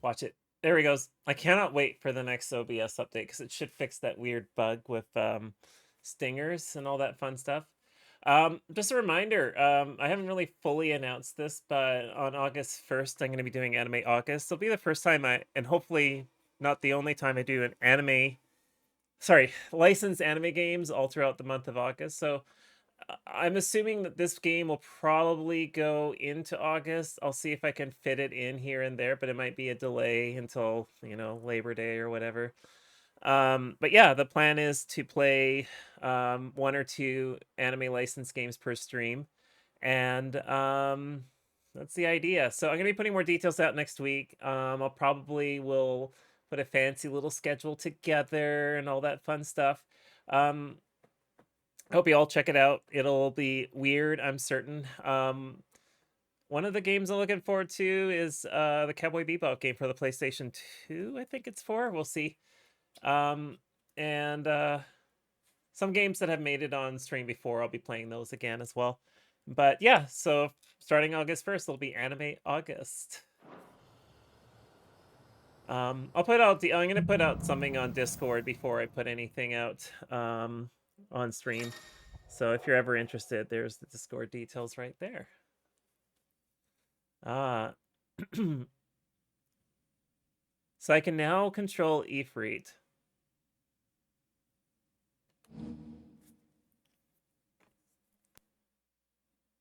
watch it. There he goes. I cannot wait for the next OBS update because it should fix that weird bug with stingers and all that fun stuff. Just a reminder, I haven't really fully announced this, but on August 1st, I'm going to be doing Anime August. It'll be the first time and hopefully not the only time I do an licensed anime games all throughout the month of August. So I'm assuming that this game will probably go into August. I'll see if I can fit it in here and there, but it might be a delay until, Labor Day or whatever. But yeah, the plan is to play 1 or 2 anime licensed games per stream. And that's the idea. So I'm going to be putting more details out next week. I'll probably will put a fancy little schedule together and all that fun stuff. Hope you all check it out. It'll be weird, I'm certain. One of the games I'm looking forward to is the Cowboy Bebop game for the PlayStation 2, I think it's for. We'll see. And some games that have made it on stream before, I'll be playing those again as well. But yeah, so starting August 1st, it'll be Anime August. I'm going to put out something on Discord before I put anything out on stream. So if you're ever interested, there's the Discord details right there. So I can now control Ifrit.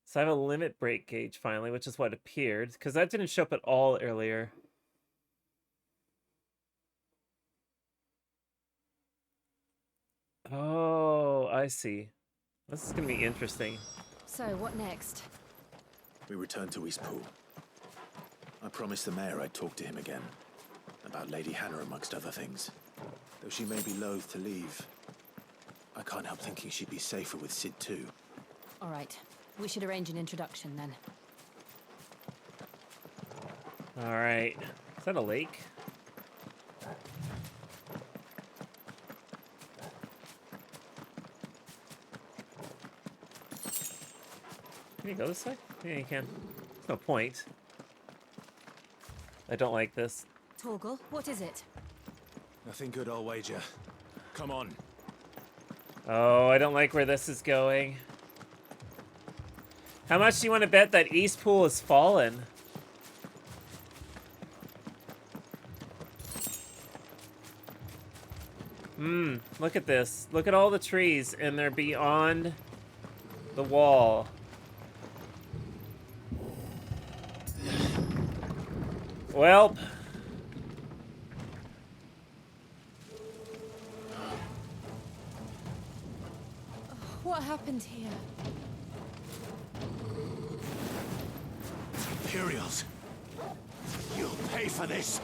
So I have a limit break gauge finally, which is what appeared, because that didn't show up at all earlier. Oh, I see. This is going to be interesting. So, what next? We return to Eastpool. I promised the mayor I'd talk to him again. About Lady Hannah, amongst other things. Though she may be loath to leave, I can't help thinking she'd be safer with Sid too. All right. We should arrange an introduction then. All right. Is that a lake? Can you go this way? Yeah, you can. There's no point. I don't like this. Torgal, what is it? Nothing good, I'll wager. Come on. Oh, I don't like where this is going. How much do you want to bet that Eastpool has fallen? Look at this. Look at all the trees, and they're beyond the wall. Well. What happened here? Imperials! You'll pay for this!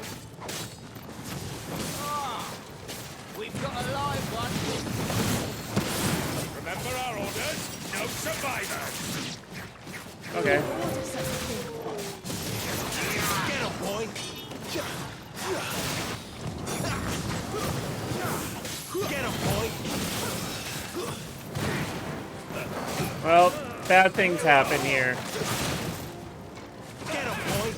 We've got a live one. Remember our orders? No survivors. Okay. Get him, boy! Get him, boy! Well, bad things happen here. Get him, boy!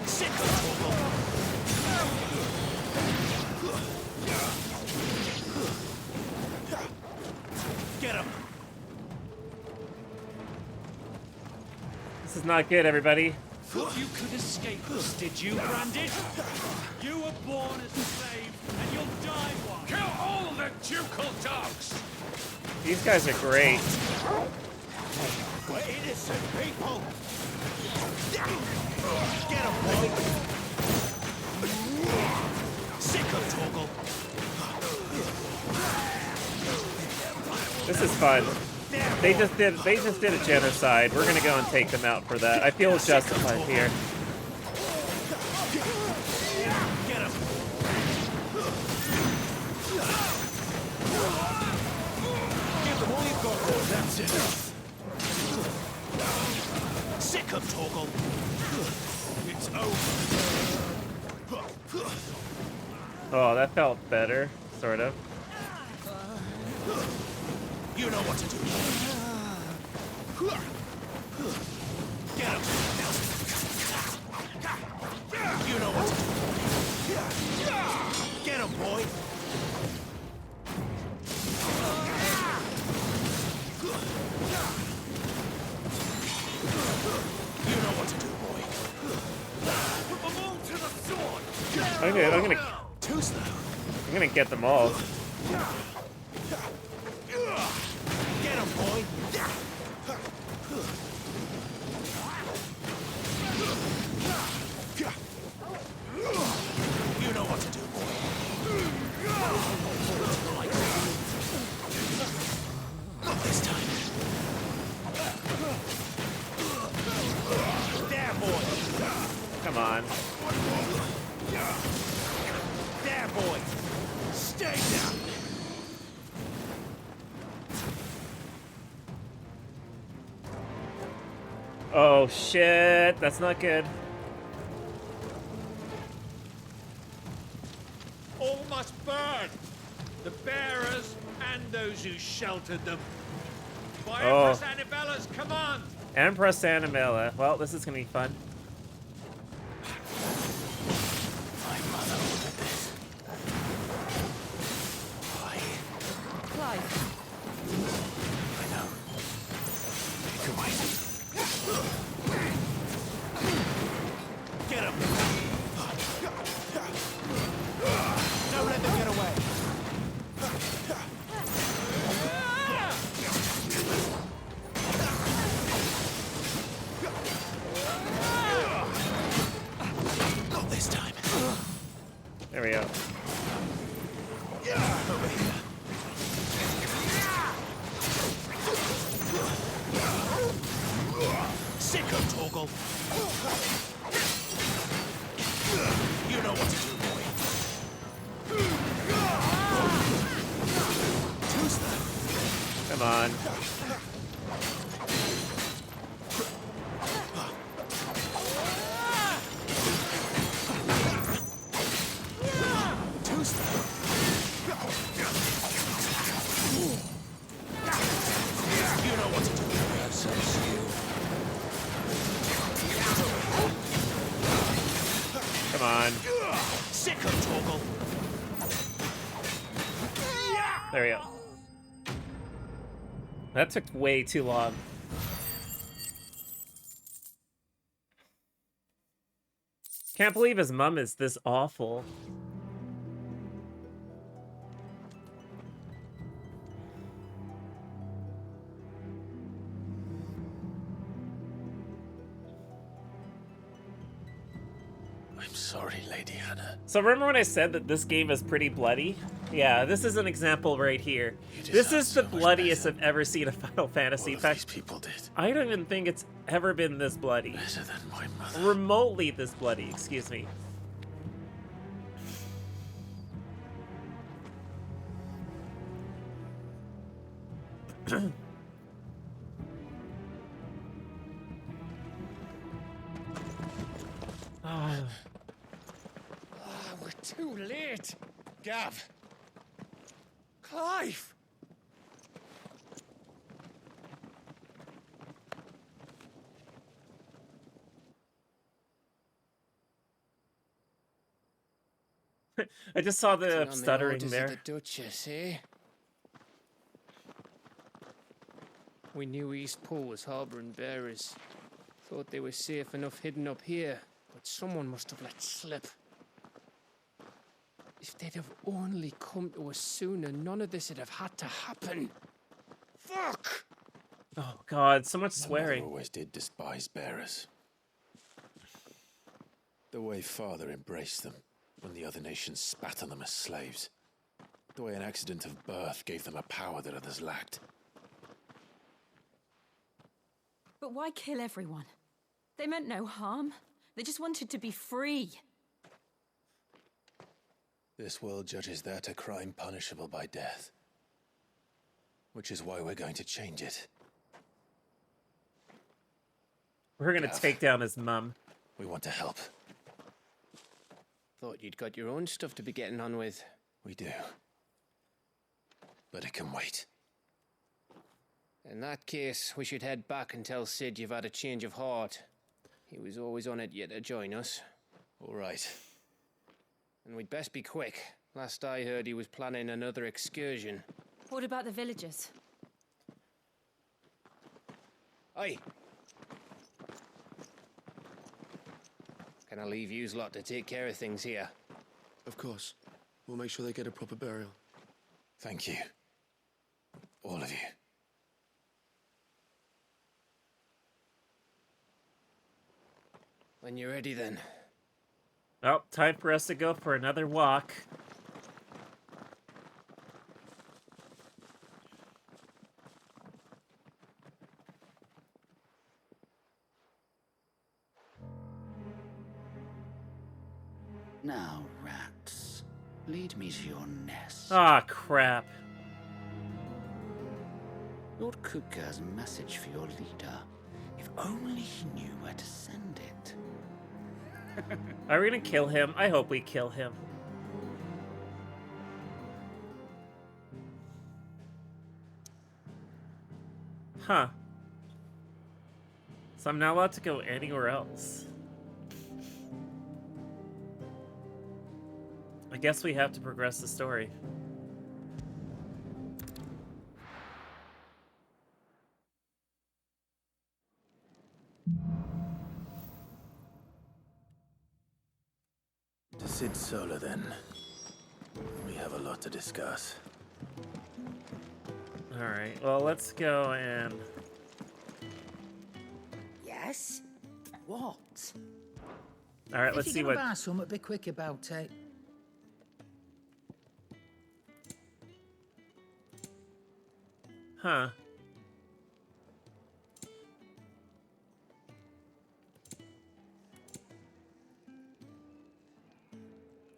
Sit down, get him! This is not good, everybody. Thought you could escape us, did you, Branded? You were born as a slave, and you'll die one. Kill all the ducal dogs! These guys are great. We're innocent people! Get him, boy! Sick of Torgal! This is fun. They just did a genocide. We're gonna go and take them out for that. I feel justified here. Get him! Give them all you've got, that's it! Sick of Torgal! It's over! Oh, that felt better, sort of. You know what to do. Get him! You know what to do. Get him, boy! You know what to do, boy. Put them all to the sword! Too slow. I'm gonna get them all. Get him, boy! You know what to do, boy. Not this time. There, boy. Come on. There, boy. Stay down. Oh shit, that's not good. All must burn. The bearers and those who sheltered them. By Oh. Empress Annibella's command. Empress Annabella. Well, this is gonna be fun. My mother ordered this. Why? Clive, I know. It can wait. Get him! Don't let them get away. Not this time. There we go. Over here. Sicko, Torgal. You know what to do, boy. Too slow. Come on. Too slow. You know what to do. That's so skill. Come on. Sicko, Torgal. There we go. That took way too long. Can't believe his mom is this awful. I'm sorry, Lady Hannah. So remember when I said that this game is pretty bloody? Yeah, this is an example right here. You This deserve is the so much bloodiest better. I've ever seen a Final Fantasy. All In of fact, these people did. I don't even think it's ever been this bloody. Better than my mother. Remotely this bloody, excuse me. Ah, We're too late. Gav. Clive. I just saw the On the stuttering orders of there. the Duchess, eh? We knew East Pool was harbouring bearers. Thought they were safe enough hidden up here, but someone must have let slip. If they'd have only come to us sooner, none of this would have had to happen. Fuck! Oh god, so much My mother swearing. always did despise bearers. The way Father embraced them when the other nations spat on them as slaves. The way an accident of birth gave them a power that others lacked. but why kill everyone? They meant no harm. They just wanted to be free. This world judges that a crime punishable by death. Which is why we're going to change it. We're gonna Gav. take down his mum. We want to help. Thought you'd got your own stuff to be getting on with. We do. But it can wait. In that case, we should head back and tell Sid you've had a change of heart. He was always on it yet to join us. All right. And we'd best be quick. Last I heard, he was planning another excursion. What about the villagers? Aye. Can I leave yous lot to take care of things here? Of course. We'll make sure they get a proper burial. Thank you. All of you. When you're ready, then. Oh, time for us to go for another walk. Now, rats, lead me to your nest. Ah, crap. Lord Kupka has a message for your leader. If only he knew where to send it. Are we gonna kill him? I hope we kill him. Huh. So I'm not allowed to go anywhere else. I guess we have to progress the story. To Sid Solar, then. We have a lot to discuss. Alright, well, let's go and... Yes? What? Alright, let's if see you're what... gonna buy something, be quick about it. Huh.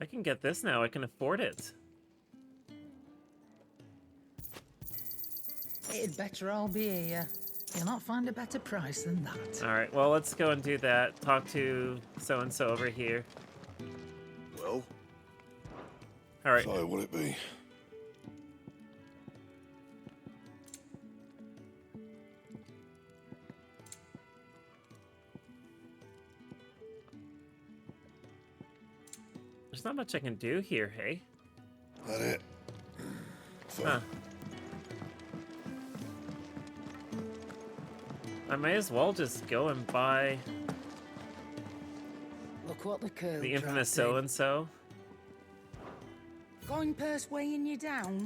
I can get this now. I can afford it. It'd better all be here. You'll not find a better price than that. Alright, well, let's go and do that. Talk to so-and-so over here. Well, Alright. so will it be? There's not much I can do here, hey? That it? Fine. Huh. I may as well just go and buy Look what the curl the infamous trap did. so-and-so. Coin purse weighing you down.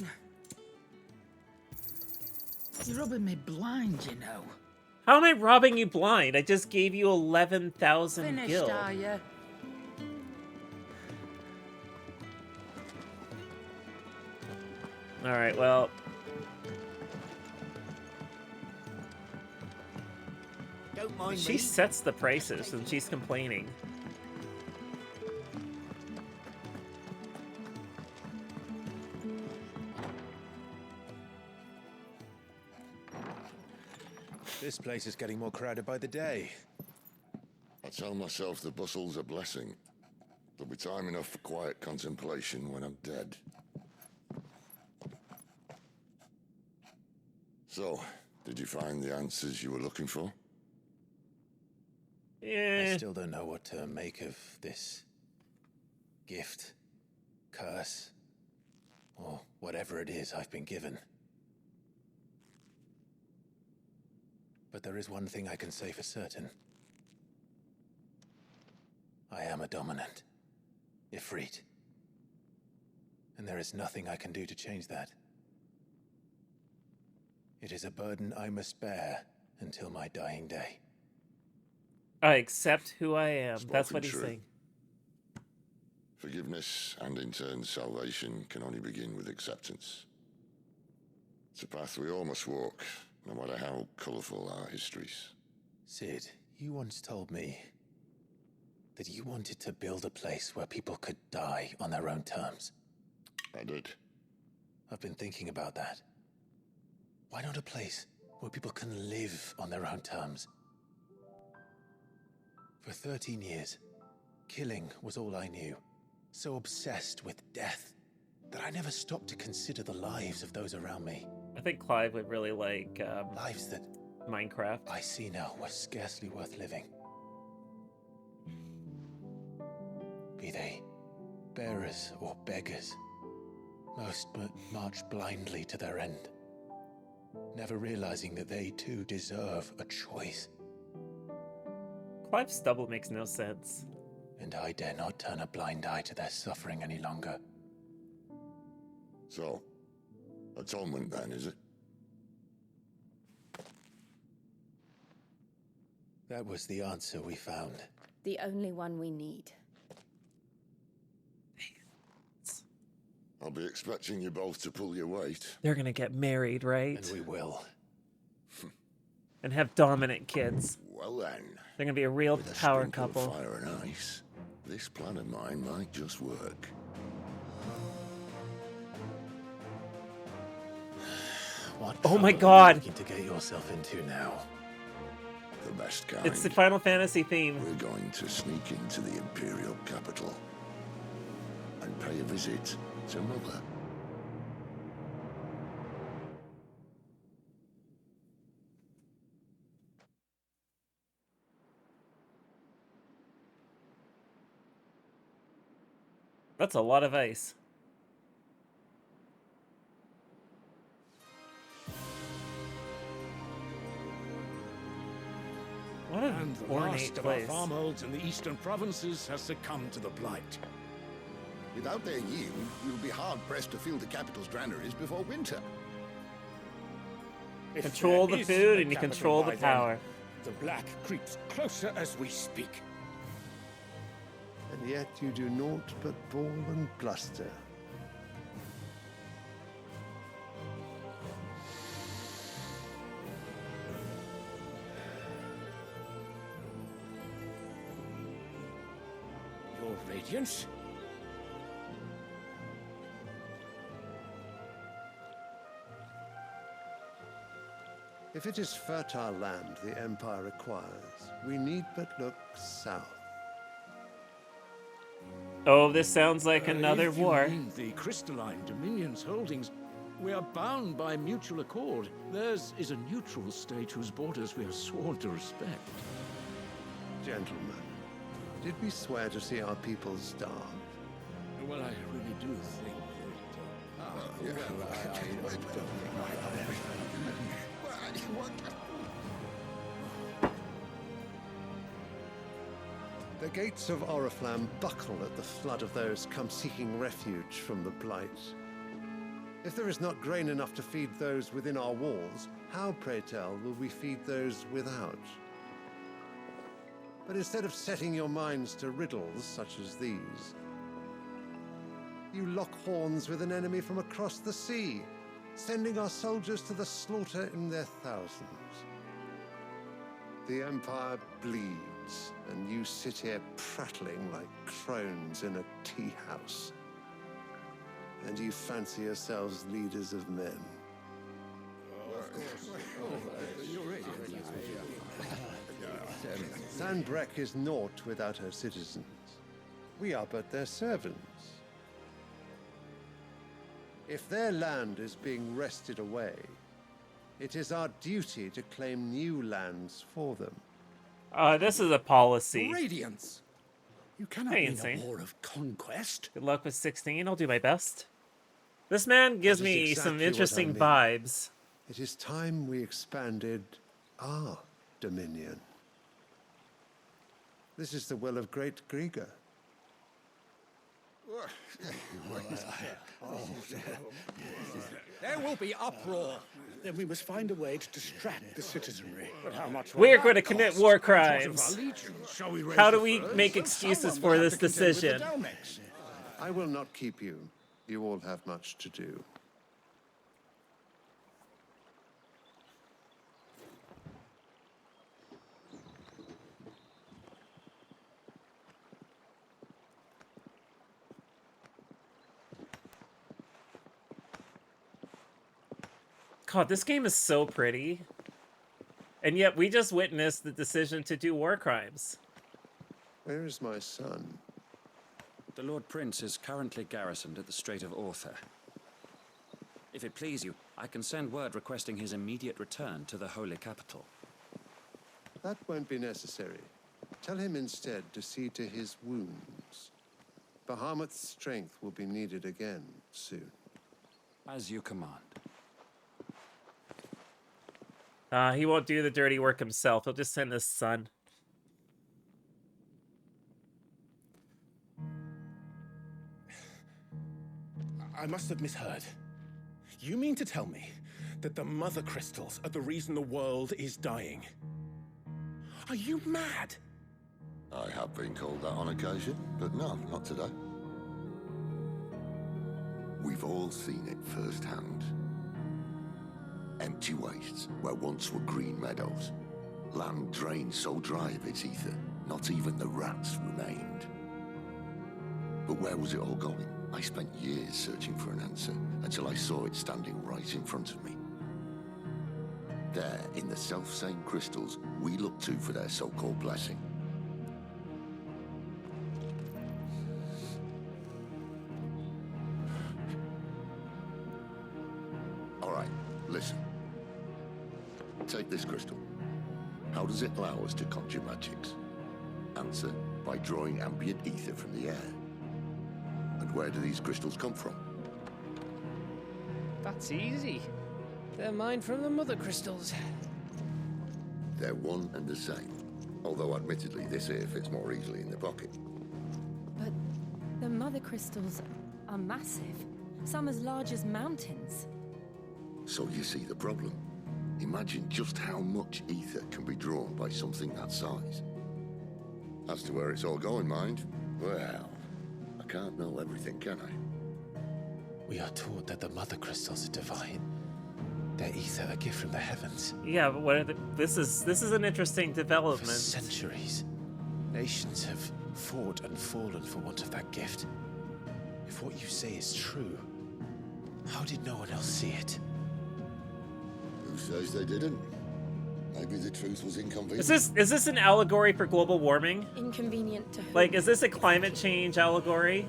You're rubbing me blind, you know. How am I robbing you blind? I just gave you 11,000 Finished, gil. are you? Alright, well... Don't mind She sets the prices and she's complaining. This place is getting more crowded by the day. I tell myself the bustle's a blessing. There'll be time enough for quiet contemplation when I'm dead. So, did you find the answers you were looking for? I Yeah. still don't know what to make of this gift, curse, or whatever it is I've been given. But there is one thing I can say for certain. I am a dominant, Ifrit. And there is nothing I can do to change that. It is a burden I must bear until my dying day. I accept who I am. That's Spoken what he's true. saying. Forgiveness and in turn salvation can only begin with acceptance. It's a path we all must walk, no matter how colourful our histories. Sid, you once told me that you wanted to build a place where people could die on their own terms. I did. I've been thinking about that. Why not a place where people can live on their own terms? For 13 years, killing was all I knew. So obsessed with death that I never stopped to consider the lives of those around me. I think Clive would really like Lives that Minecraft. I see now were scarcely worth living. Be they bearers or beggars, most march blindly to their end, never realizing that they too deserve a choice. Clive's stubble makes no sense. And I dare not turn a blind eye to their suffering any longer. So, atonement then, is it? That was the answer we found. The only one we need. I'll be expecting you both to pull your weight. They're gonna get married, right? And we will. And have dominant kids. Well then. They're gonna be a real With a power sprinkle of couple. fire and ice, this plan of mine might just work. What Oh my trouble are you God. looking to get yourself into now? The best kind. It's the Final Fantasy theme. We're going to sneak into the Imperial capital and pay a visit to Mother. That's a lot of ice. What an And the ornate last of our place. farmholds in the eastern provinces has succumbed to the blight. Without their yield, we'll be hard-pressed to fill the capital's granaries before winter. If Control there the is food a and you capital control the by then, power. The black creeps closer as we speak. And yet you do naught but bawl and bluster. Your Radiance? If it is fertile land the Empire requires, we need but look south. Oh, this sounds like another if you war. mean the crystalline Dominion's holdings, we are bound by mutual accord. Theirs is a neutral state whose borders we are sworn to respect. Gentlemen, did we swear to see our people starve? Well, I really do think The gates of Oriflamme buckle at the flood of those come seeking refuge from the Blight. If there is not grain enough to feed those within our walls, how, pray tell, will we feed those without? But instead of setting your minds to riddles such as these, you lock horns with an enemy from across the sea, sending our soldiers to the slaughter in their thousands. The Empire bleeds, and you sit here prattling like crones in a tea house. And you fancy yourselves leaders of men. Sandbreck is naught without her citizens. We are but their servants. If their land is being wrested away, it is our duty to claim new lands for them. This is a policy. Radiance! You cannot Hey, win insane. a war of conquest. Good luck with 16. I'll do my best. This man gives That is me exactly some what I interesting mean. vibes. It is time we expanded our dominion. This is the will of great Grieger. There will be uproar. Then we must find a way to distract the citizenry. But how much We're going to commit war crimes. How do we make excuses for this decision? I will not keep you. You all have much to do. God, this game is so pretty. And yet we just witnessed the decision to do war crimes. Where is my son? The Lord Prince is currently garrisoned at the Strait of Author. If it please you, I can send word requesting his immediate return to the Holy Capital. That won't be necessary. Tell him instead to see to his wounds. Bahamut's strength will be needed again soon. As you command. He won't do the dirty work himself. He'll just send his son. I must have misheard. You mean to tell me that the mother crystals are the reason the world is dying? Are you mad? I have been called that on occasion, but no, not today. We've all seen it firsthand. Empty wastes where once were green meadows. Land drained so dry of its ether, not even the rats remained. But where was it all going? I spent years searching for an answer until I saw it standing right in front of me. There, in the self-same crystals we look to for their so-called blessing. All right, listen. Take this crystal. How does it allow us to conjure magics? Answer, by drawing ambient ether from the air. And where do these crystals come from? That's easy. They're mine from the mother crystals. They're one and the same. Although admittedly this here fits more easily in the pocket. But the mother crystals are massive. Some as large as mountains. So you see the problem. Imagine just how much ether can be drawn by something that size. As to where it's all going, mind, well, I can't know everything, can I? We are taught that the mother crystals are divine. Their ether a gift from the heavens. Yeah, but what are this is an interesting development. For centuries, nations have fought and fallen for want of that gift. If what you say is true, how did no one else see it? Who says they didn't? Maybe the truth was inconvenient. Is this an allegory for global warming? Inconvenient to who? Like, is this a climate change allegory?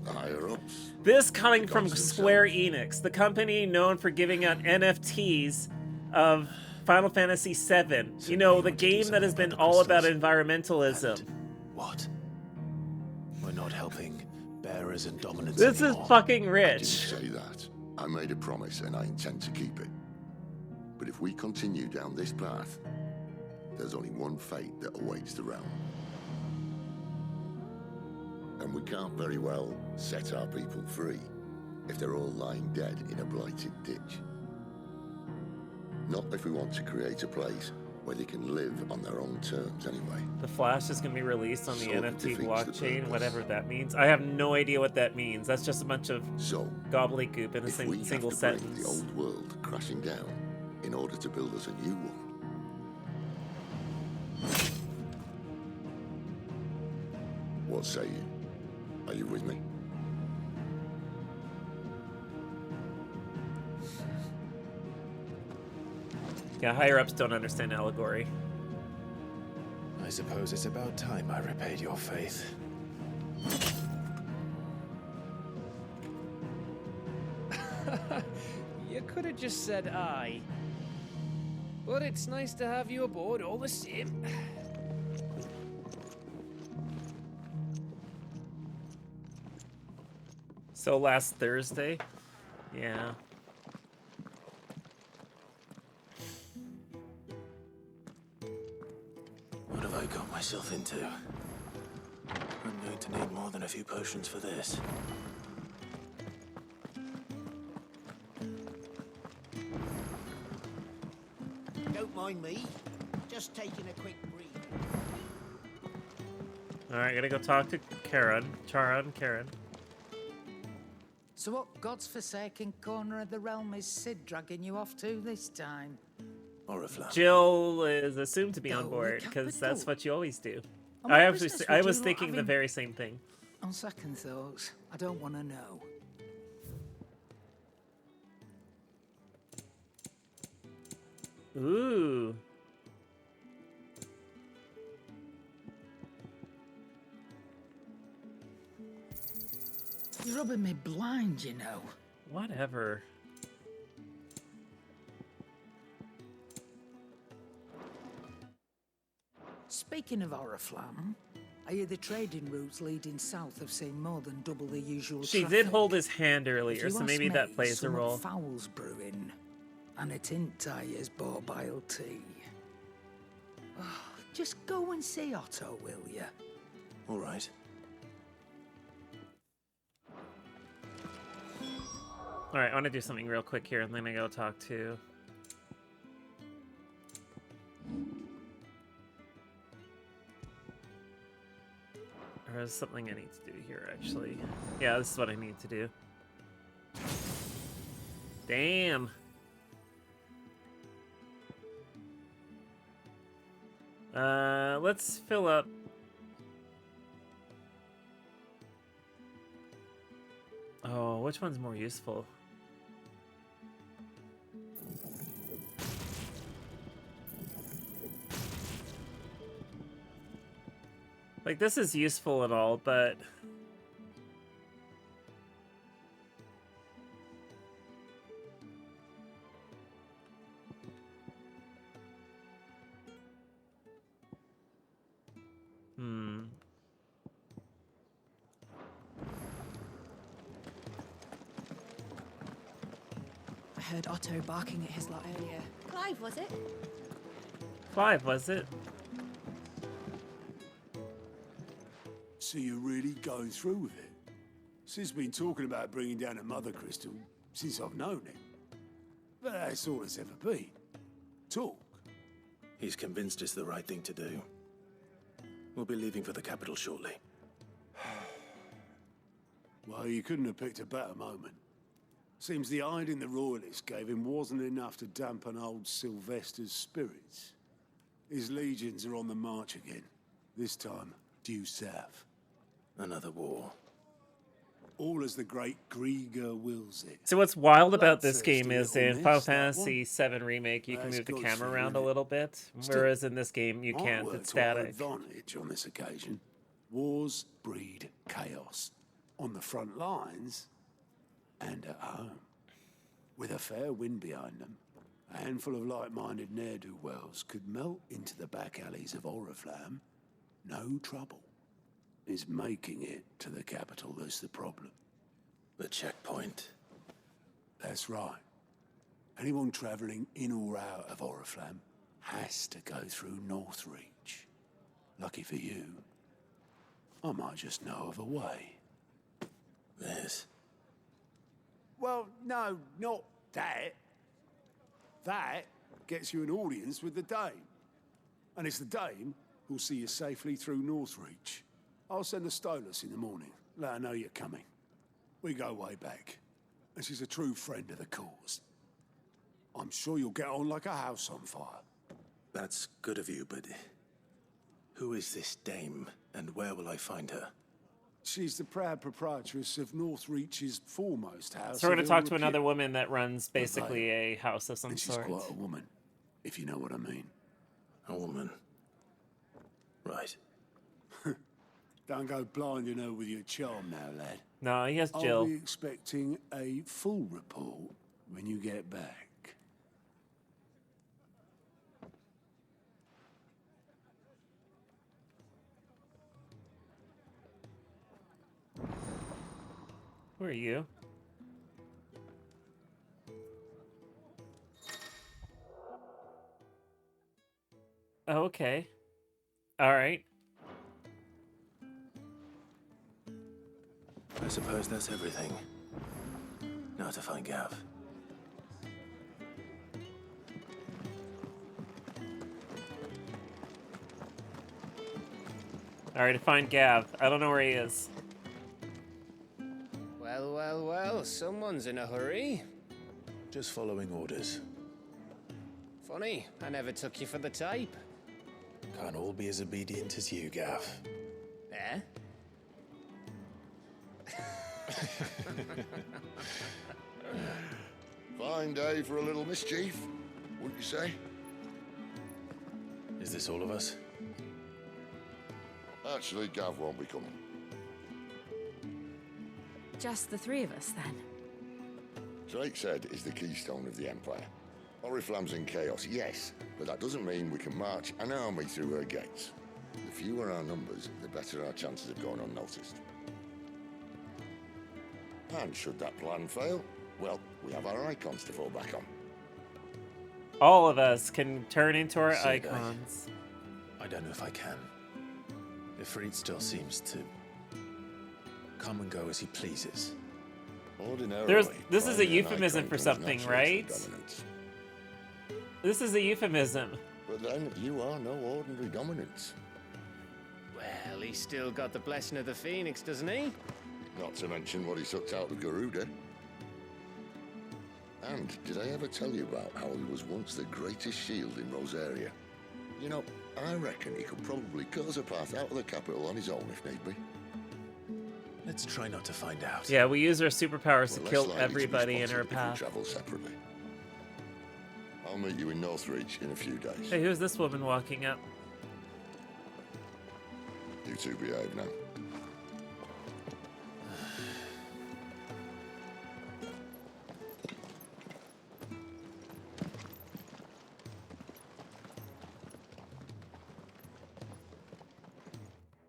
Higher ups. This coming from Square Enix, the company known for giving out NFTs of Final Fantasy VII. You know, the game that has been all about environmentalism. What? We're not helping bearers and dominants This anymore. is fucking I rich. didn't say that. I made a promise and I intend to keep it. But if we continue down this path, there's only one fate that awaits the realm. And we can't very well set our people free if they're all lying dead in a blighted ditch. Not if we want to create a place where they can live on their own terms anyway. The Flash is going to be released on the So it NFT defeats the blockchain, purpose. whatever that means. I have no idea what that means. That's just a bunch of So, gobbledygook in a if we single have to bring sentence. the old world crashing down in order to build us a new one, what say you? Are you with me? Yeah, higher ups don't understand allegory. I suppose it's about time I repaid your faith. You could have just said aye. But it's nice to have you aboard all the same. So last Thursday? Yeah. What have I got myself into? I'm going to need more than a few potions for this. Don't mind me. Just taking a quick breathe. Alright, gotta go talk to Charon, Karen. So what god's-forsaken corner of the realm is Sid dragging you off to this time? Oriflamme. Jill is assumed to be on No, board, we because can't that's do. what you always do. On what I actually, business I would was you lot thinking the having- very same thing. On second thoughts, I don't want to know. Ooh. You're rubbing me blind, you know. Whatever. Speaking of Oriflamme, I hear the trading routes leading south have seen more than double the usual She traffic. did hold his hand If earlier, you so ask maybe me, that plays a somewhat role. Foul's brewing, and it ain't is bought by tea. Oh, just go and see Otto, will you? All right. All right, I want to do something real quick here, and then I go talk to. Or is something I need to do here, actually? Yeah, this is what I need to do. Damn. Let's fill up. Oh, which one's more useful? Like, this is useful and all, but... I heard Otto barking at his lot earlier. Clive, was it? Clive, was it? So you're really going through with it? Sid's been talking about bringing down a mother crystal since I've known him. But that's all it's ever been. Talk. He's convinced it's the right thing to do. We'll be leaving for the capital shortly. Well, you couldn't have picked a better moment. Seems the hiding the royalists gave him wasn't enough to dampen old Sylvester's spirits. His legions are on the march again. This time, due south. Another war. All as the great Grieger wills it. So what's wild about this Bloodthirsty game is little in miss, Final that Fantasy one. VII Remake, you can That's move the good camera for you, around a innit? little bit, Still, whereas in this game you might can't, work it's to our static. advantage on this occasion. Wars breed chaos. On the front lines and at home. With a fair wind behind them, a handful of like-minded ne'er-do-wells could melt into the back alleys of Oriflamme. No trouble. It's making it to the capital that's the problem. The checkpoint. That's right. Anyone travelling in or out of Oriflamme has to go through Northreach. Lucky for you, I might just know of a way. This. Well, no, not that. That gets you an audience with the Dame. And it's the Dame who'll see you safely through Northreach. I'll send the Stolas in the morning. Let her know you're coming. We go way back. And she's a true friend of the cause. I'm sure you'll get on like a house on fire. That's good of you, but... who is this Dame, and where will I find her? She's the proud proprietress of Northreach's foremost house. So we're going of to talk to ill another repute. woman that runs basically a house of some And she's sort. quite a woman, if you know what I mean. A woman. Right. Don't go blinding her with your charm now, lad. No, he has I'll Jill. be expecting a full report when you get back. Who are you? Oh, okay. All right. I suppose that's everything. Now to find Gav. All right, to find Gav. I don't know where he is. Well, well, well, someone's in a hurry. Just following orders. Funny, I never took you for the type. Can't all be as obedient as you, Gav. Eh? Fine day for a little mischief, wouldn't you say? Is this all of us? Actually, Gav won't be coming. Just the three of us, then? Drake's Head is the keystone of the Empire. Oriflamme's in chaos, yes, but that doesn't mean we can march an army through her gates. The fewer our numbers, the better our chances of going unnoticed. And should that plan fail, well, we have our icons to fall back on. All of us can turn into our Sergei, icons. I don't know if I can. Ifrit still seems to come and go as he pleases. Ordinarily, this is a finding an euphemism icon for comes something, naturally right? to dominance. This is a euphemism. But then, you are no ordinary dominance. Well, he's still got the blessing of the Phoenix, doesn't he? Not to mention what he sucked out of Garuda. And did I ever tell you about how he was once the greatest shield in Rosaria? You know, I reckon he could probably cut us a path out of the capital on his own if need be. Let's try not to find out. Yeah, we use our superpowers to We're less kill likely to be everybody in spotted our if we path. travel separately. I'll meet you in Northreach in a few days. Hey, who's this woman walking up? You two behave now.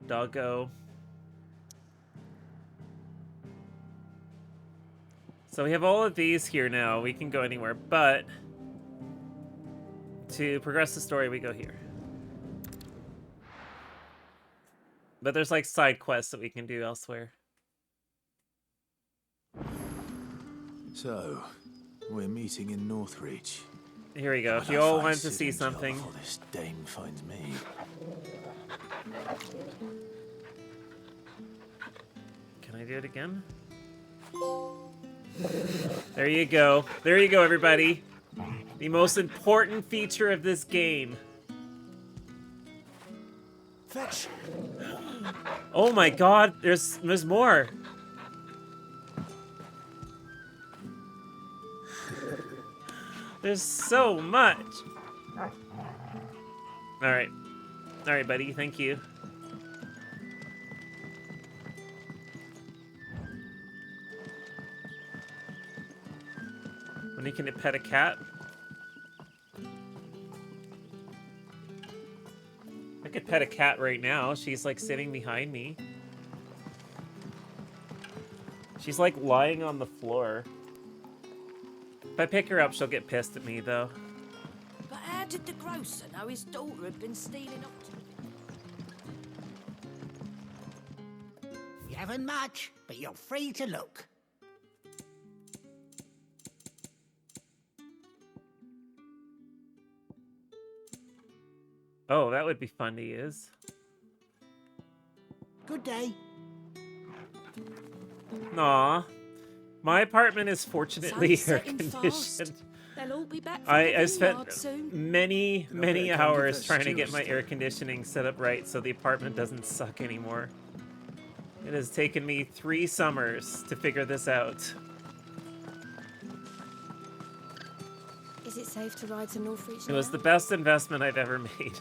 Doggo. So we have all of these here now. We can go anywhere, but to progress the story, we go here. But there's like side quests that we can do elsewhere. So, we're meeting in Northreach. Here we go. But If you I all find want to sit see in jail something. before this dame finds me. Can I do it again? There you go. There you go, everybody. The most important feature of this game. Fetch. Oh my god, there's more. There's so much. Alright. Alright, buddy, thank you. When you can pet a cat? I could pet a cat right now. She's like sitting behind me. She's like lying on the floor. If I pick her up, she'll get pissed at me though. But how did the grocer know his daughter had been stealing oxen? You haven't much, but you're free to look. Oh, that would be fun to use. Good day. Aw. My apartment is fortunately Sun's air setting conditioned. fast. They'll all be back from I the spent vineyard soon. many better come give hours that trying to stew get a my stir. air conditioning set up right so the apartment doesn't suck anymore. It has taken me 3 summers to figure this out. Is it safe to ride to Northreach It was now? the best investment I've ever made.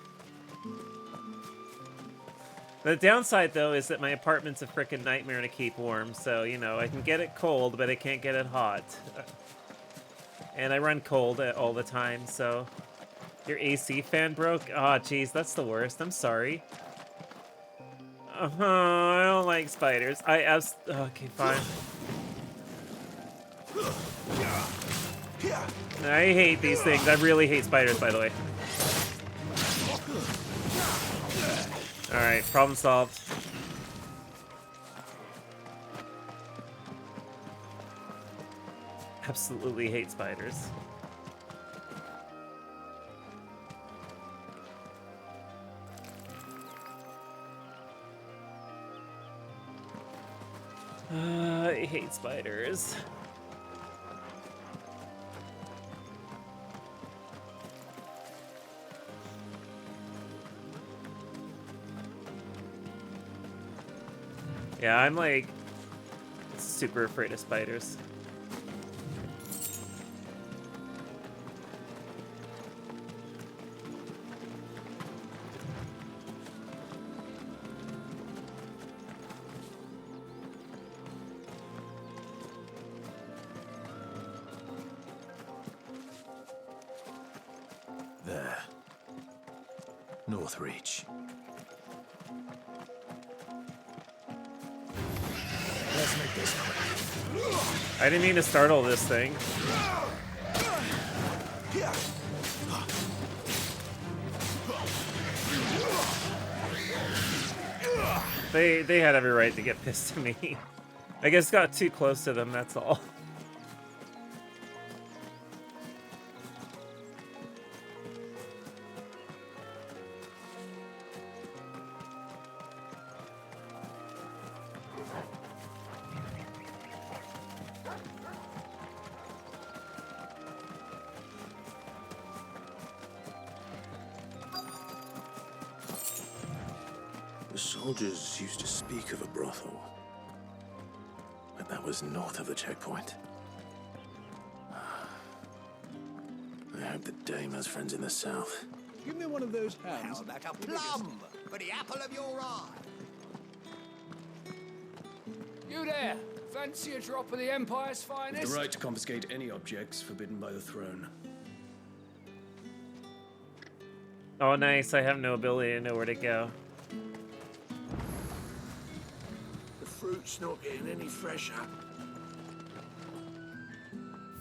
The downside, though, is that my apartment's a frickin' nightmare to keep warm, so, you know, I can get it cold, but I can't get it hot. And I run cold all the time, so... Your AC fan broke? Aw, jeez, that's the worst. I'm sorry. I don't like spiders. Okay, fine. I hate these things. I really hate spiders, by the way. Alright, problem solved. Absolutely hate spiders. I hate spiders. Yeah, I'm like super afraid of spiders. Northreach. Let's make this quick. I didn't mean to startle this thing. They had every right to get pissed at me. I guess got too close to them, that's all. The soldiers used to speak of a brothel, but that was north of the checkpoint. I hope the dame has friends in the south. Give me one of those hands. How about a plum for the apple of your eye? You there! Fancy a drop of the Empire's finest? The right to confiscate any objects forbidden by the throne. Oh, nice. I have no ability to know where to go. The fruit's not getting any fresher.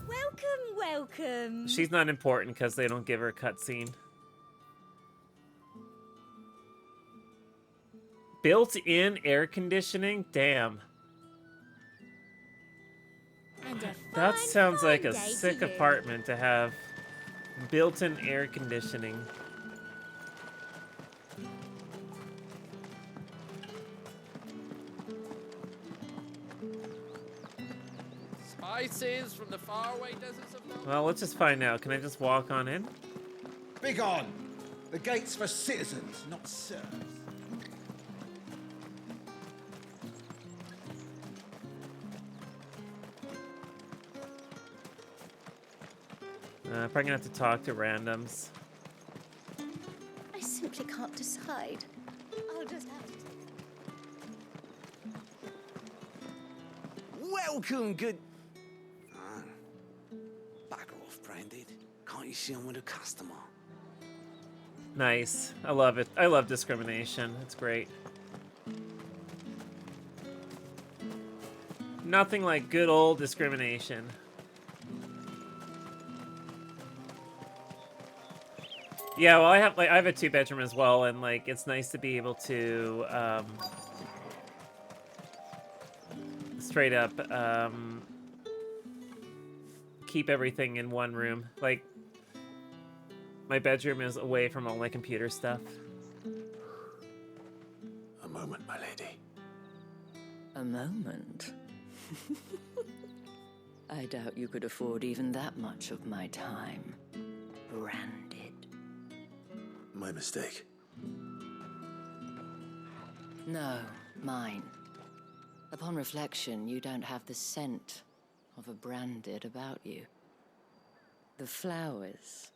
Welcome, welcome. She's not important because they don't give her a cutscene. Built-in air conditioning? Damn. And a That fine, sounds fine like a day sick to you. apartment to have built-in air conditioning. Spices from the faraway deserts of North. Well, let's just find out. Can I just walk on in? Begone! The gate's for citizens, not serfs. Probably gonna have to talk to randoms. I simply can't decide. I'll just have to. Welcome, good... Back off, Branded. Can't you see I'm with a customer? Nice. I love it. I love discrimination. It's great. Nothing like good old discrimination. Yeah, well, I have a 2-bedroom as well, and like it's nice to be able to straight up keep everything in one room. Like my bedroom is away from all my computer stuff. A moment, my lady. A moment? I doubt you could afford even that much of my time. Branded. My mistake. No, mine. Upon reflection, you don't have the scent of a Branded about you. The flowers.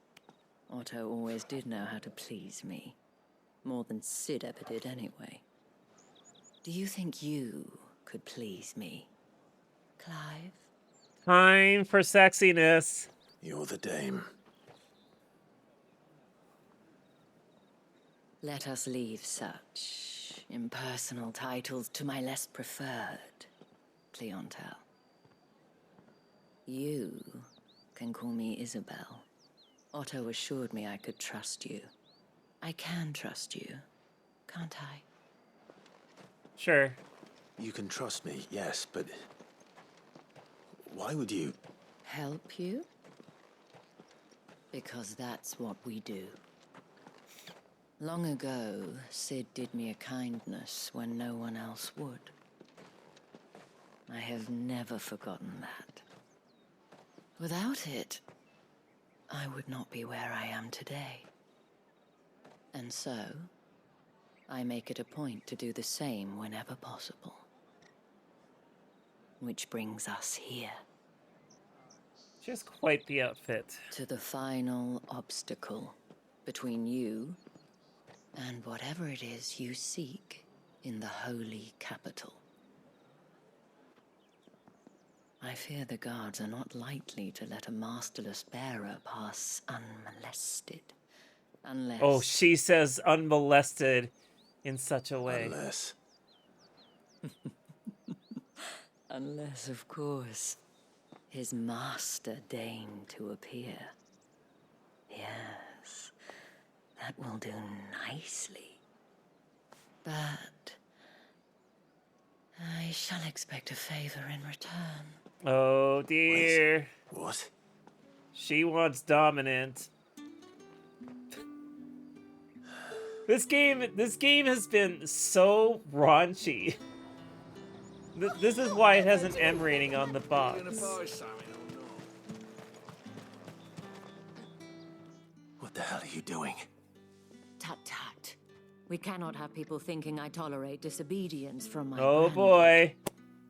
Otto always did know how to please me. More than Sid ever did anyway. Do you think you could please me, Clive? Time for sexiness. You're the dame. Let us leave such impersonal titles to my less preferred clientele. You can call me Isabel. Otto assured me I could trust you. I can trust you, can't I? Sure. You can trust me, yes, but why would you? Help you? Because that's what we do. Long ago, Sid did me a kindness when no one else would. I have never forgotten that. Without it, I would not be where I am today. And so, I make it a point to do the same whenever possible. Which brings us here. Just quite the outfit. To the final obstacle between you and whatever it is you seek in the holy capital. I fear the guards are not likely to let a masterless bearer pass unmolested. Unless... Oh, she says unmolested in such a way. Unless. Unless, of course, his master deigned to appear. Yes, that will do nicely. But I shall expect a favor in return. Oh dear. Wait, what? She wants dominant. This game has been so raunchy. This is why it has an M rating on the box. What the hell are you doing? Tut tut. We cannot have people thinking I tolerate disobedience from my Oh brand. boy.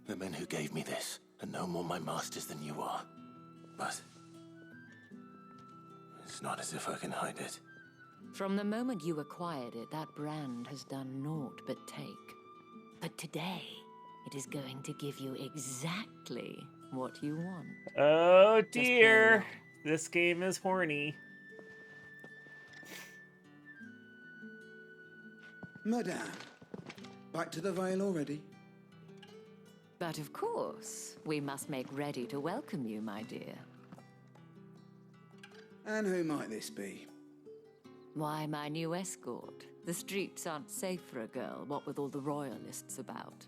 The men who gave me this are no more my masters than you are. But it's not as if I can hide it. From the moment you acquired it, that brand has done naught but take. But today, it is going to give you exactly what you want. Oh dear. This game is horny. Madame, back to the Vale already? But of course, we must make ready to welcome you, my dear. And who might this be? Why, my new escort. The streets aren't safe for a girl, what with all the royalists about.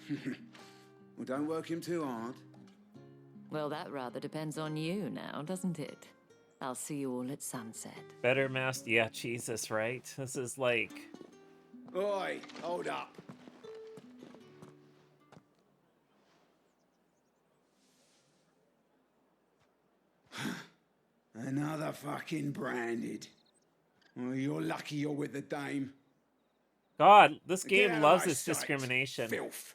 Well, don't work him too hard. Well, that rather depends on you now, doesn't it? I'll see you all at sunset. Better masked, yeah, Jesus, right? This is like... Oi, hold up. Another fucking branded. Well, you're lucky you're with the dame. God, this Get game out of loves my its sight, discrimination. Filth.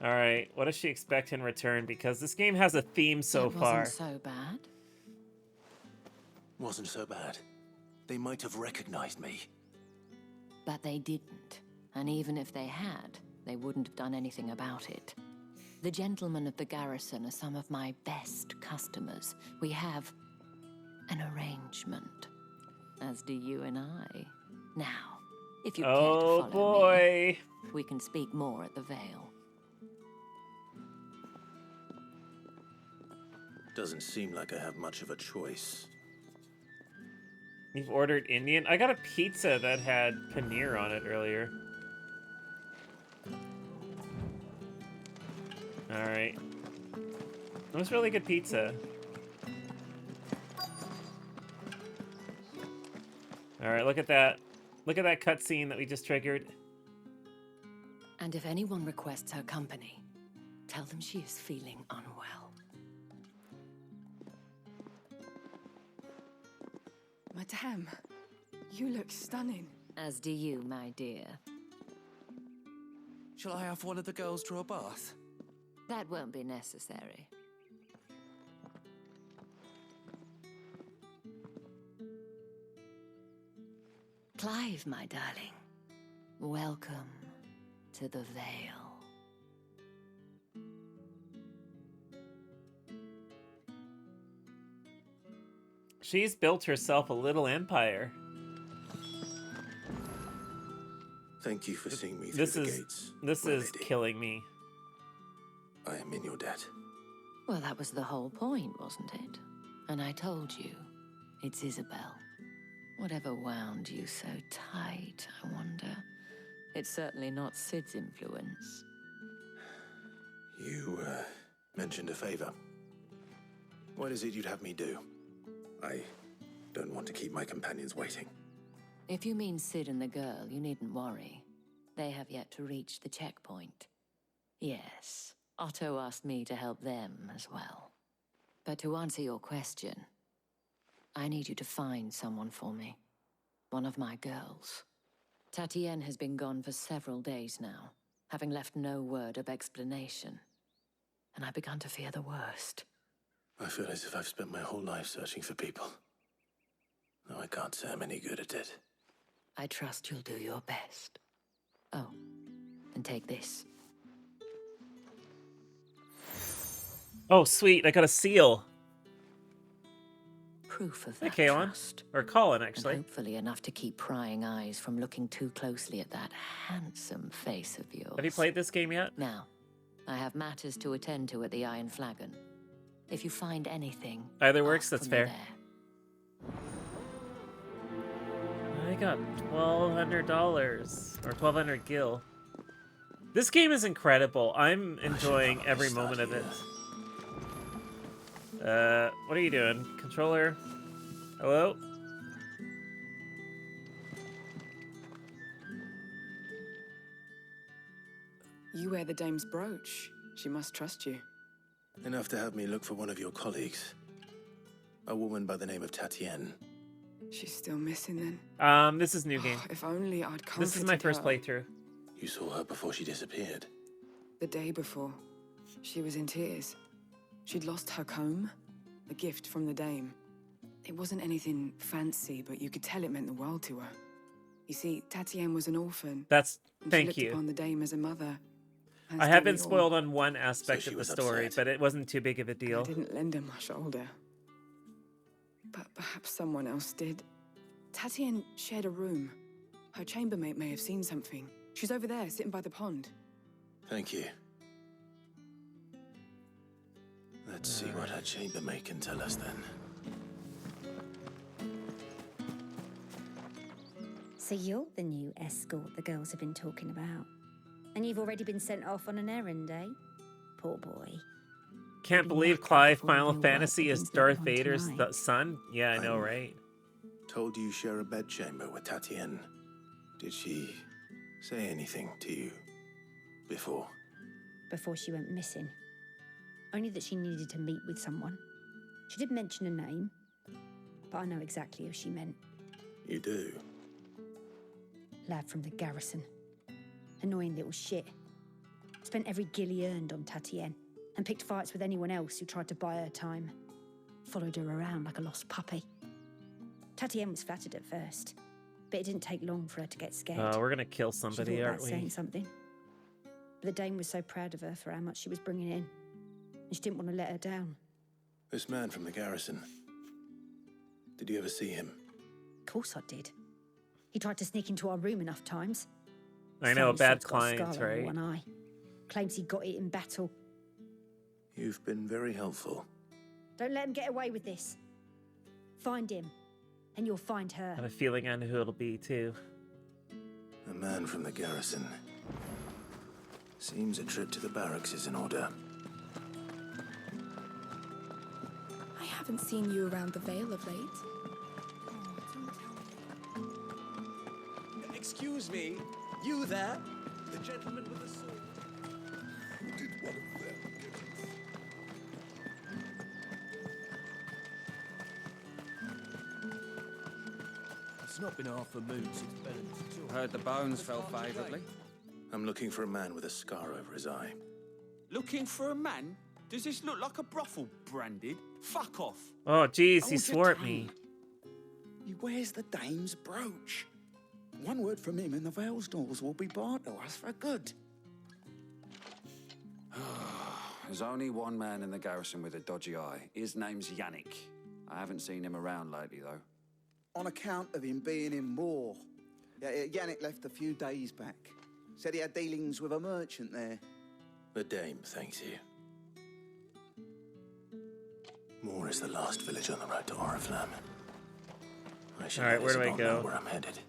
Alright, what does she expect in return? Because this game has a theme so far. Wasn't so bad. Wasn't so bad. They might have recognized me. But they didn't. And even if they had, they wouldn't have done anything about it. The gentlemen of the garrison are some of my best customers. We have an arrangement, as do you and I. Now, if you care to follow boy. me, we can speak more at the Vale. Doesn't seem like I have much of a choice. You've ordered Indian? I got a pizza that had paneer on it earlier. Alright. It was really good pizza. Alright, look at that. Look at that cutscene that we just triggered. And if anyone requests her company, tell them she is feeling unwell. Madame, you look stunning. As do you, my dear. Shall I have one of the girls draw a bath? That won't be necessary. Clive, my darling, welcome to the Vale. She's built herself a little empire. Thank you for seeing me through the gates. This my is lady. killing me. I am in your debt. Well, that was the whole point, wasn't it? And I told you, it's Isabel. Whatever wound you so tight, I wonder. It's certainly not Sid's influence. You, mentioned a favor. What is it you'd have me do? I don't want to keep my companions waiting. If you mean Sid and the girl, you needn't worry. They have yet to reach the checkpoint. Yes, Otto asked me to help them as well. But to answer your question, I need you to find someone for me. One of my girls. Tatienne has been gone for several days now, having left no word of explanation. And I've begun to fear the worst. I feel as if I've spent my whole life searching for people. No, I can't say I'm any good at it. I trust you'll do your best. Oh, and take this. Oh, sweet! I got a seal. Proof of Hey, that Kaelon. trust. Or Colin, And actually. hopefully enough to keep prying eyes from looking too closely at that handsome face of yours. Have you played this game yet? Now, I have matters to attend to at the Iron Flagon. If you find anything, Either works, ask that's for me fair. there. I got $1,200 or 1,200 gil. This game is incredible. I'm enjoying every moment of it. What are you doing? Controller? Hello? You wear the dame's brooch. She must trust you. Enough to have me look for one of your colleagues. A woman by the name of Tatienne. She's still missing then. This is new game. If only I'd comforted This is my first her. playthrough. You saw her before she disappeared. The day before, she was in tears. She'd lost her comb, a gift from the dame. It wasn't anything fancy, but you could tell it meant the world to her. You see, Tatienne was an orphan. That's and thank she looked you. upon the dame as a mother. I have been spoiled on one aspect So of she the was story, upset. but it wasn't too big of a I deal. didn't lend her my shoulder. But perhaps someone else did. Tatienne shared a room. Her chambermaid may have seen something. She's over there, sitting by the pond. Thank you. Let's see what her chambermaid can tell us then. So you're the new escort the girls have been talking about. And you've already been sent off on an errand, eh? Poor boy. Can't believe Clive Final Fantasy is Darth Vader's son? Yeah, I know, right? Told you share a bedchamber with Tatienne. Did she say anything to you before? Before she went missing. Only that she needed to meet with someone. She did mention a name, but I know exactly who she meant. You do? Lad from the garrison. Annoying little shit. Spent every gil he earned on Tatienne, and picked fights with anyone else who tried to buy her time. Followed her around like a lost puppy. Tatienne was flattered at first, but it didn't take long for her to get scared. We're gonna kill She somebody, thought aren't about we? saying something. But the dame was so proud of her for how much she was bringing in, and she didn't want to let her down. This man from the garrison. Did you ever see him? Of course I did. He tried to sneak into our room enough times. I know, Famous bad sod's got a clients, scar over right? one eye. Claims he got it in battle. You've been very helpful. Don't let him get away with this. Find him, and you'll find her. I have a feeling I know who it'll be, too. A man from the garrison. Seems a trip to the barracks is in order. I haven't seen you around the Vale of late. Excuse me, you there? The gentleman with the sword. Who did one of them get it? It's not been half a moon since Bellin. Heard the bones fell favourably. I'm looking for a man with a scar over his eye. Looking for a man? Does this look like a brothel branded? Fuck off. Oh, jeez, he Oh, swore at good me. He wears the dame's brooch. One word from him and the Vale's doors will be barred to us for good. There's only one man in the garrison with a dodgy eye. His name's Yannick. I haven't seen him around lately, though. On account of him being in war. Yeah, Yannick left a few days back. Said he had dealings with a merchant there. The dame thanks you. Moor is the last village on the road to Oriflamme. I should All right, where do I know go? where I'm headed.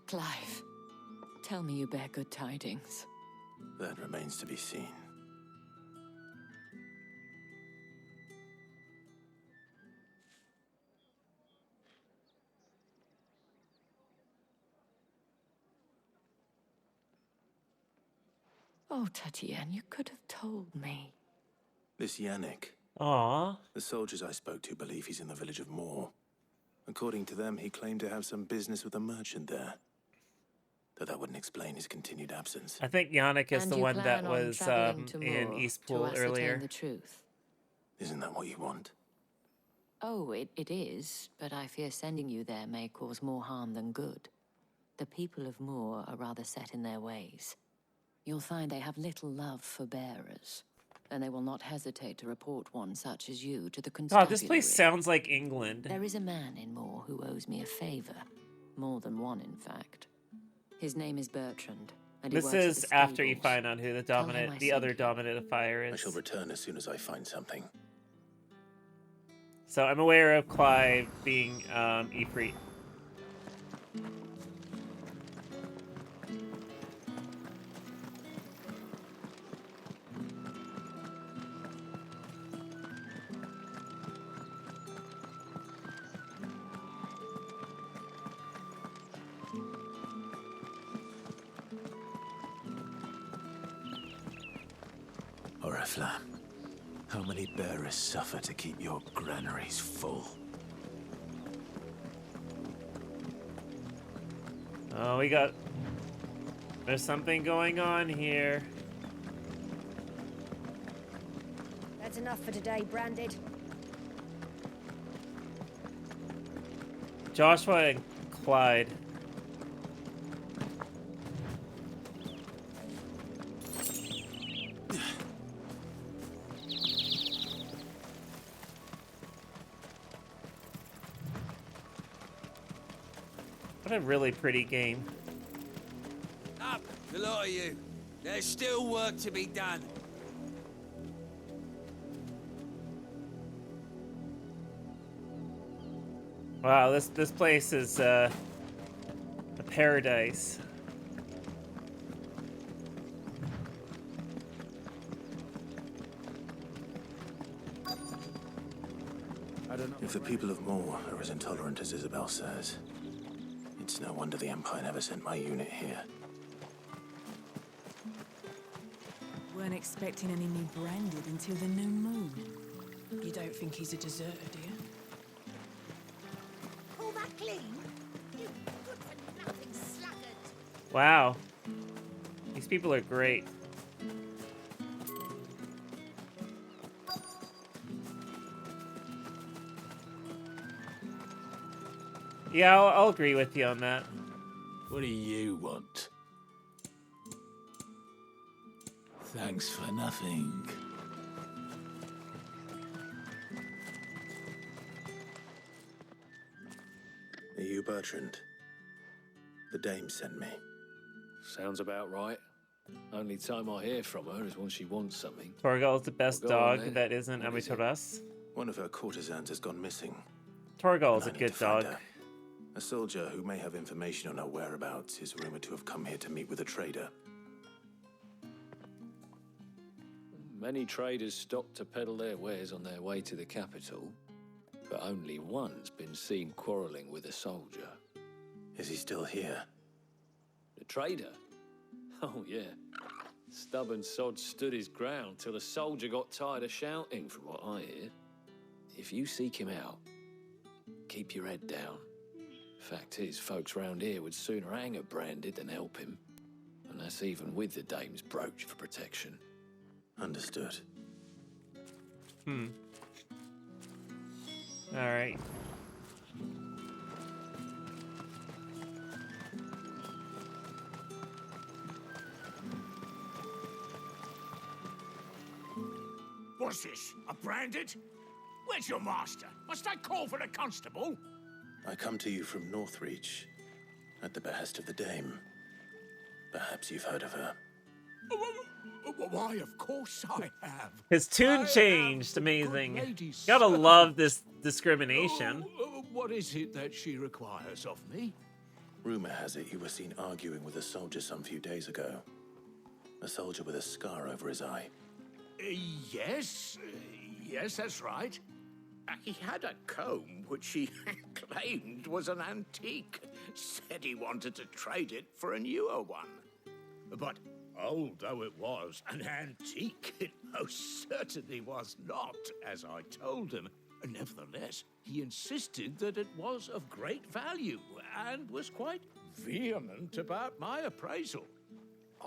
Clive, tell me you bear good tidings. That remains to be seen. Oh, Tatienne, you could have told me. This Yannick. Aww. The soldiers I spoke to believe he's in the village of Moor. According to them, he claimed to have some business with a merchant there. though that wouldn't explain his continued absence. I think Yannick is And the you one that plan on was traveling to in Moor Eastpool to ascertain earlier. the truth. Isn't that what you want? Oh, it is, but I fear sending you there may cause more harm than good. The people of Moor are rather set in their ways. You'll find they have little love for bearers, and they will not hesitate to report one such as you to the God, constabulary. this place sounds like England. There is a man in Moor who owes me a favor. More than one, in fact. His name is Bertrand, and he This works at is the after you stables. find out who the Tell him dominant, I the sent other you. dominant of fire I is. shall return as soon as I find something. So I'm aware of Clive being Ifrit. Oriflamme, how many bearers suffer to keep your granaries full? Oh, there's something going on here. That's enough for today, Branded. Joshua and Clyde. What a really pretty game. Up, the lot of you. There's still work to be done. Wow, this place is a paradise. If the people of Moor are as intolerant as Isabel says, it's no wonder the Empire never sent my unit here. Weren't expecting any new Branded until the new moon. You don't think he's a deserter, do you? Call that clean? You good-for-nothing sluggard. Wow. These people are great. Yeah, I'll agree with you on that. What do you want? Thanks for nothing. Are you Bertrand? The dame sent me. Sounds about right. Only time I hear from her is when she wants something. Torgal's the best Well, go on dog then. that isn't What is it? Amitoras. One of her courtesans has gone missing. Torgal's a and I need good to find dog. her. A soldier who may have information on her whereabouts is rumored to have come here to meet with a trader. Many traders stop to peddle their wares on their way to the capital, but only one's been seen quarrelling with a soldier. Is he still here? The trader? Oh, yeah. Stubborn sod stood his ground till the soldier got tired of shouting, from what I hear. If you seek him out, keep your head down. Fact is, folks round here would sooner hang a Branded than help him. And that's even with the dame's brooch for protection. Understood. Alright. What's this? A Branded? Where's your master? Must I call for the constable? I come to you from Northreach, at the behest of the dame. Perhaps you've heard of her. Why, of course I have. His tune changed. Amazing. Gotta love this discrimination. What is it that she requires of me? Rumor has it you were seen arguing with a soldier some few days ago. A soldier with a scar over his eye. Yes, that's right. He had a comb which he claimed was an antique. Said he wanted to trade it for a newer one. But old though it was, an antique it most certainly was not, as I told him. Nevertheless, he insisted that it was of great value and was quite vehement about my appraisal.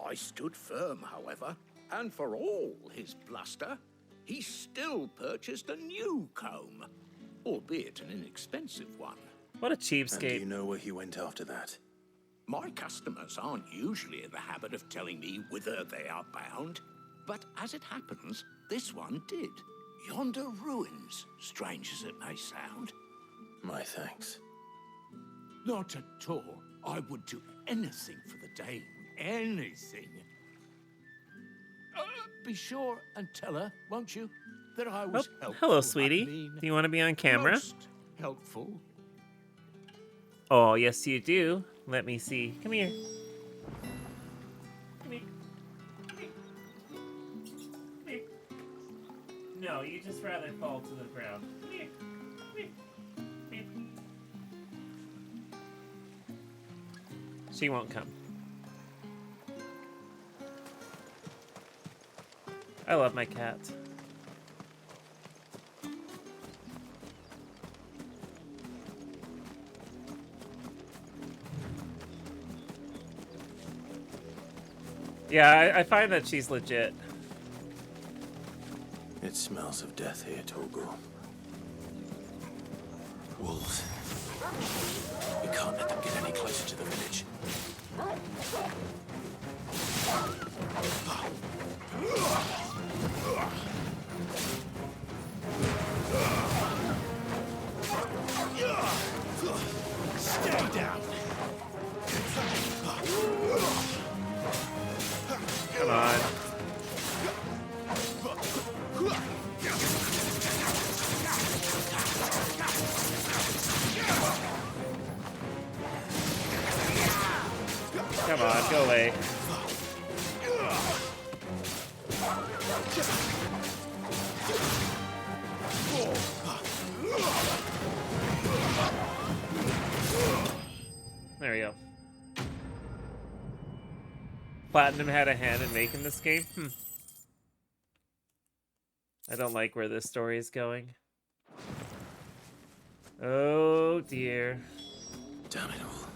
I stood firm, however, and for all his bluster, he still purchased a new comb, albeit an inexpensive one. What a And do cheapskate. you know where he went after that? My customers aren't usually in the habit of telling me whither they are bound, but as it happens, this one did. Yonder ruins, strange as it may sound. My thanks. Not at all. I would do anything for the Dame. Anything. Be sure and tell her, won't you, that I was helpful. Hello, I sweetie. mean, Do you want to be on camera? most helpful. Oh, yes, you do. Let me see. Come here. Come here. Come here. Come here. No, you just rather fall to the ground. Come here. Come here. Come here. She won't come. I love my cat. Yeah, I find that she's legit. It smells of death here, Torgor. Wolves. We can't let them get any closer to the village. Stay down. Come on. Come on, go away. There we go. Platinum had a hand in making this game? I don't like where this story is going. Oh dear. Damn it all.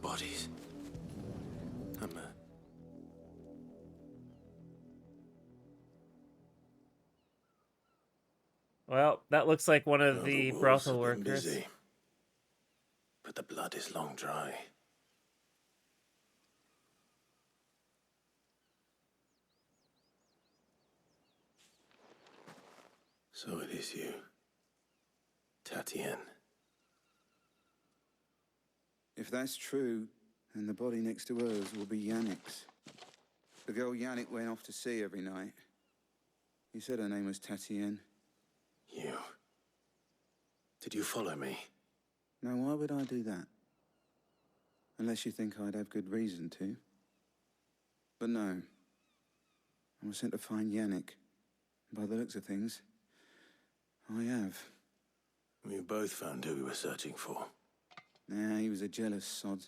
Bodies. Well, that looks like one of Well, the wolves brothel have been workers. busy, but the blood is long dry. So it is you, Tatienne. If that's true, then the body next to hers will be Yannick's. The girl Yannick went off to sea every night. He said her name was Tatienne. You. Did you follow me? Now, why would I do that? Unless you think I'd have good reason to. But no. I was sent to find Yannick. By the looks of things, I have. We both found who we were searching for. Nah, he was a jealous sod.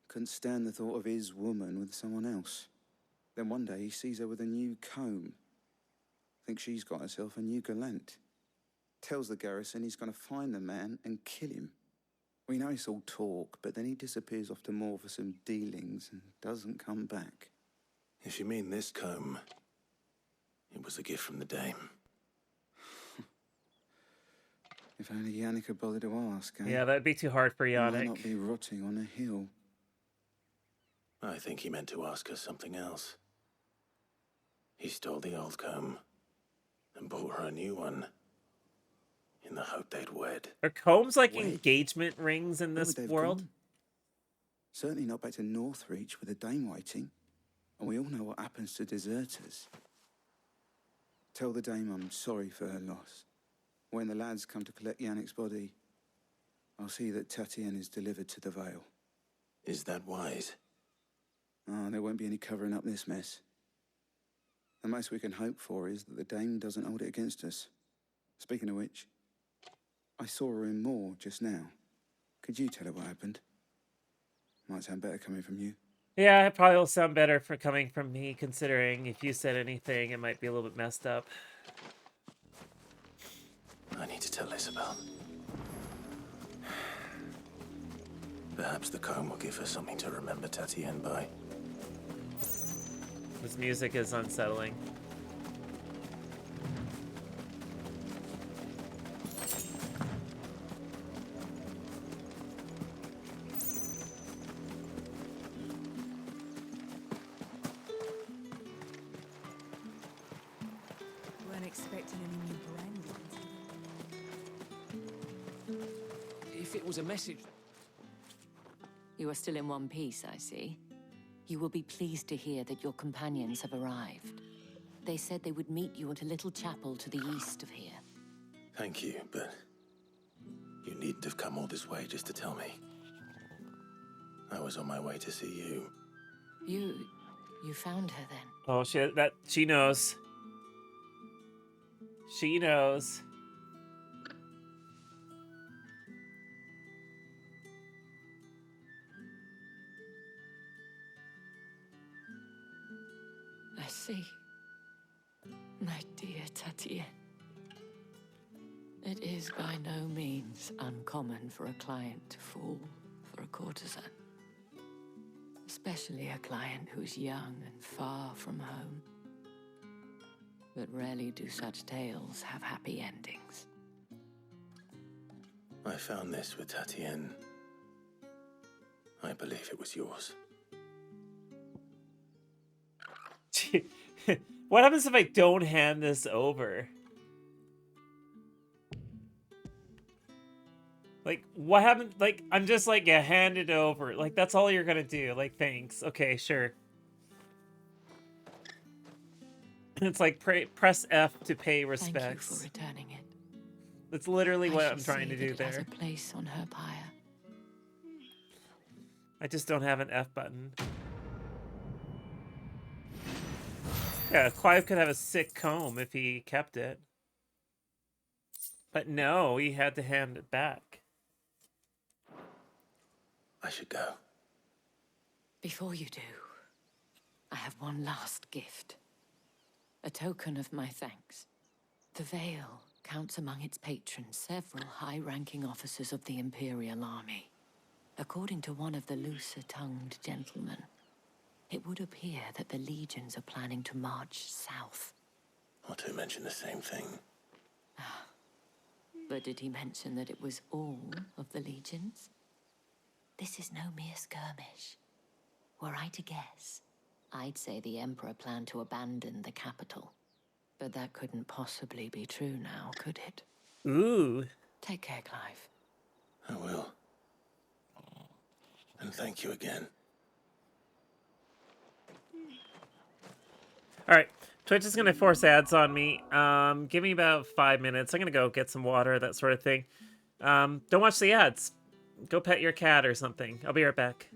Couldn't stand the thought of his woman with someone else. Then one day he sees her with a new comb. Thinks she's got herself a new gallant. Tells the garrison he's going to find the man and kill him. We know it's all talk, but then he disappears off to Moor for some dealings and doesn't come back. If you mean this comb, it was a gift from the Dame. If only Yannick had bothered to ask, eh? Yeah, that'd be too hard for He might Yannick. not be rotting on a hill. I think he meant to ask her something else. He stole the old comb and bought her a new one in the hope they'd wed. Are combs like engagement rings in Where this would they have world? gone? Certainly not back to Northreach with a Dame waiting. And we all know what happens to deserters. Tell the Dame I'm sorry for her loss. When the lads come to collect Yannick's body, I'll see that Tatienne is delivered to the Vale. Is that wise? Ah, there won't be any covering up this mess. The most we can hope for is that the Dame doesn't hold it against us. Speaking of which, I saw her in Moor just now. Could you tell her what happened? Might sound better coming from you. Yeah, it probably will sound better for coming from me, considering if you said anything, it might be a little bit messed up. I need to tell Isabel. Perhaps the comb will give her something to remember Tatienne by. This music is unsettling. Weren't expecting any new brandy. If it was a message... You are still in one piece, I see. You will be pleased to hear that your companions have arrived. They said they would meet you at a little chapel to the east of here. Thank you, but you needn't have come all this way just to tell me. I was on my way to see you. You found her then? Oh, she knows. She knows. I see. My dear Tatienne. It is by no means uncommon for a client to fall for a courtesan. Especially a client who's young and far from home. But rarely do such tales have happy endings. I found this with Tatienne. I believe it was yours. What happens if I don't hand this over? Like, what happened? Like, I'm just like, yeah, hand it over. Like, that's all you're gonna do. Like, thanks. Okay, sure. It's like, press F to pay respects. Thank you for returning it. That's literally what I'm shall trying to see do that it has there. a place on her pyre. I just don't have an F button. Yeah, Clive could have a sick comb if he kept it. But no, he had to hand it back. I should go. Before you do, I have one last gift. A token of my thanks. The Vale counts among its patrons several high-ranking officers of the Imperial Army. According to one of the looser-tongued gentlemen, it would appear that the legions are planning to march south. Not to mention the same thing. But did he mention that it was all of the legions? This is no mere skirmish. Were I to guess, I'd say the Emperor planned to abandon the capital. But that couldn't possibly be true now, could it? Ooh. Take care, Clive. I will. And thank you again. All right, Twitch is gonna force ads on me. Give me about 5 minutes. I'm gonna go get some water, that sort of thing. Don't watch the ads. Go pet your cat or something. I'll be right back.